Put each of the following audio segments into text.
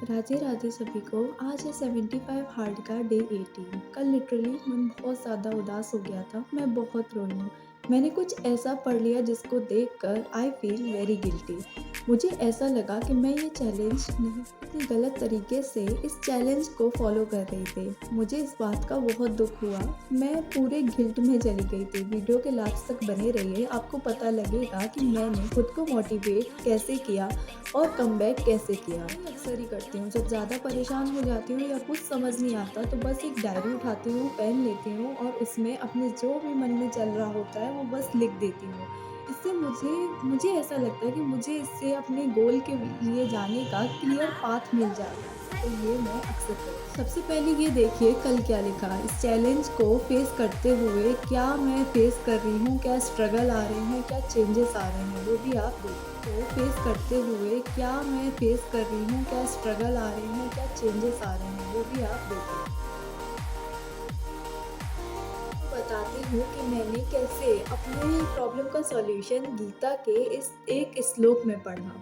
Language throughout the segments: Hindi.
राधे राधे सभी को। आज है 75 हार्ड का डे 18। कल लिटरली मन बहुत ज़्यादा उदास हो गया था। मैं बहुत रोई हूँ। मैंने कुछ ऐसा पढ़ लिया जिसको देखकर आई फील वेरी गिल्टी। मुझे ऐसा लगा कि मैं ये चैलेंज नहीं इतनी गलत तरीके से इस चैलेंज को फॉलो कर रही थी। मुझे इस बात का बहुत दुख हुआ। मैं पूरे गिल्ट में चली गई थी। वीडियो के लास्ट तक बने रहिए, आपको पता लगेगा कि मैंने खुद को मोटिवेट कैसे किया और कमबैक कैसे किया। मैं अक्सर ही करती हूँ, जब ज़्यादा परेशान हो जाती हूँ या कुछ समझ नहीं आता तो बस एक डायरी उठाती हूँ, पेन लेती हूँ और उसमें अपने जो भी मन में चल रहा होता है वो बस लिख देती हूँ। इससे मुझे मुझे ऐसा लगता है कि मुझे इससे अपने गोल के लिए जाने का क्लियर पाथ मिल जाएगा। तो ये मैं अक्सर करती हूँ। सबसे पहले ये देखिए कल क्या लिखा। इस चैलेंज को फेस करते हुए क्या मैं फेस कर रही हूँ, क्या स्ट्रगल आ रहे हैं, क्या चेंजेस आ रहे हैं, वो भी आप देखिए। तो फेस करते हुए क्या मैं फेस कर रही हूँ, क्या स्ट्रगल आ रहे हैं, क्या चेंजेस आ रहे हैं, वो भी आप देखिए। बताती हूँ कि मैंने कैसे अपनी प्रॉब्लम का सॉल्यूशन गीता के इस एक श्लोक में पढ़ा।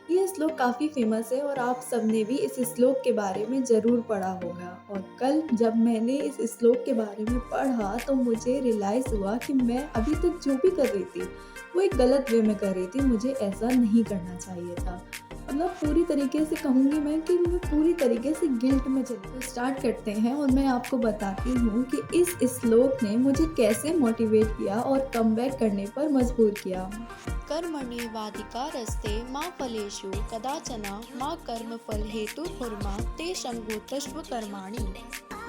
ये श्लोक काफ़ी फेमस है और आप सबने भी इस श्लोक के बारे में ज़रूर पढ़ा होगा। और कल जब मैंने इस श्लोक के बारे में पढ़ा तो मुझे रियलाइज़ हुआ कि मैं अभी तक जो भी कर रही थी वो एक गलत वे में कर रही थी। मुझे ऐसा नहीं करना चाहिए था। मतलब पूरी तरीके से कहूँगी मैं कि मैं पूरी तरीके से गिल्ट में चली। तो स्टार्ट करते हैं और मैं आपको बताती हूँ कि इस श्लोक ने मुझे कैसे मोटिवेट किया और कमबैक करने पर मजबूर किया। कर्मण्येवाधिकारस्ते मा फलेषु कदाचन मा कर्मफल हेतुर्भुर्मा ते संगोत्स्व कर्माणि।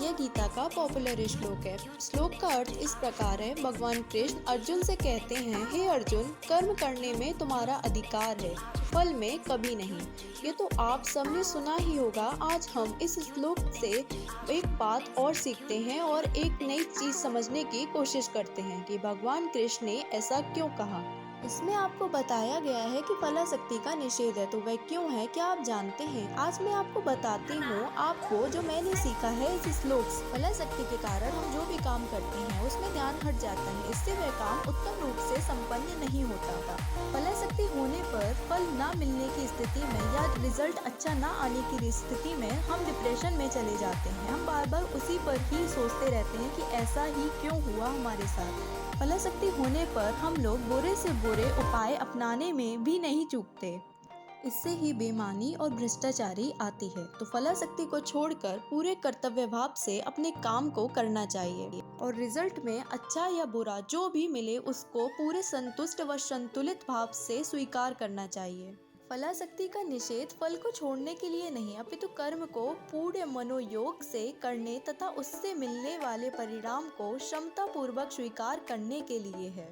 यह गीता का पॉपुलर श्लोक है। श्लोक का अर्थ इस प्रकार है। भगवान कृष्ण अर्जुन से कहते हैं, हे अर्जुन, कर्म करने में तुम्हारा अधिकार है, फल में कभी नहीं। ये तो आप सबने सुना ही होगा। आज हम इस श्लोक से एक बात और सीखते हैं और एक नई चीज समझने की कोशिश करते हैं कि भगवान कृष्ण ने ऐसा क्यों कहा। इसमें आपको बताया गया है कि फलाशक्ति का निषेध है। तो वह क्यों है, क्या आप जानते हैं? आज मैं आपको बताती हूँ आपको जो मैंने सीखा है इस श्लोक से। फलाशक्ति के कारण हम जो भी काम करते हैं उसमें ध्यान हट जाता है। इससे वह काम उत्तम रूप से संपन्न नहीं होता था। फलाशक्ति होने पर फल न मिलने की स्थिति में या रिजल्ट अच्छा न आने की स्थिति में हम डिप्रेशन में चले जाते हैं। हम बार बार उसी पर ही सोचते रहते हैं कि ऐसा ही क्यों हुआ हमारे साथ। फलाशक्ति होने पर हम लोग बुरे से बुरे उपाय अपनाने में भी नहीं चूकते। इससे ही बेईमानी और भ्रष्टाचारी आती है। तो फलाशक्ति को छोड़कर पूरे कर्तव्य भाव से अपने काम को करना चाहिए और रिजल्ट में अच्छा या बुरा जो भी मिले उसको पूरे संतुष्ट व संतुलित भाव से स्वीकार करना चाहिए। फलाशक्ति का निषेध फल को छोड़ने के लिए नहीं, अपितु कर्म को पूर्ण मनोयोग से करने तथा उससे मिलने वाले परिणाम को क्षमता पूर्वक स्वीकार करने के लिए है।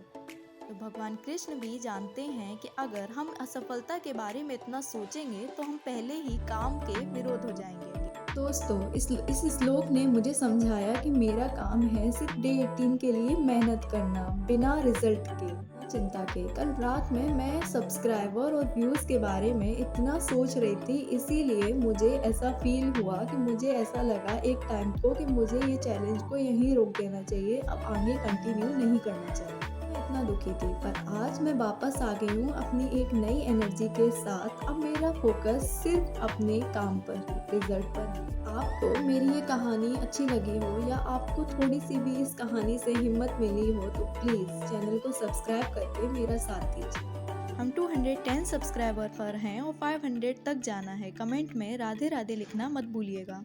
तो भगवान कृष्ण भी जानते हैं कि अगर हम असफलता के बारे में इतना सोचेंगे तो हम पहले ही काम के विरोध हो जाएंगे। दोस्तों, इस श्लोक ने मुझे समझाया कि मेरा काम है सिर्फ डे 18 के लिए मेहनत करना बिना रिजल्ट के, चिंता के। कल रात में मैं सब्सक्राइबर और व्यूज़ के बारे में इतना सोच रही थी, इसीलिए मुझे ऐसा फील हुआ कि मुझे ऐसा लगा एक टाइम को कि मुझे ये चैलेंज को यहीं रोक देना चाहिए, अब आगे कंटिन्यू नहीं करना चाहिए। मैं इतना दुखी थी, पर आज मैं वापस आ गई हूँ अपनी एक नई एनर्जी के साथ। अब मेरा फोकस सिर्फ अपने काम पर है, रिजल्ट पर है। आपको मेरी ये कहानी अच्छी लगी हो या आपको थोड़ी सी भी इस कहानी से हिम्मत मिली हो तो प्लीज़ चैनल को सब्सक्राइब करके मेरा साथ दीजिए। हम 210 सब्सक्राइबर पर हैं और 500 तक जाना है। कमेंट में राधे राधे लिखना मत भूलिएगा।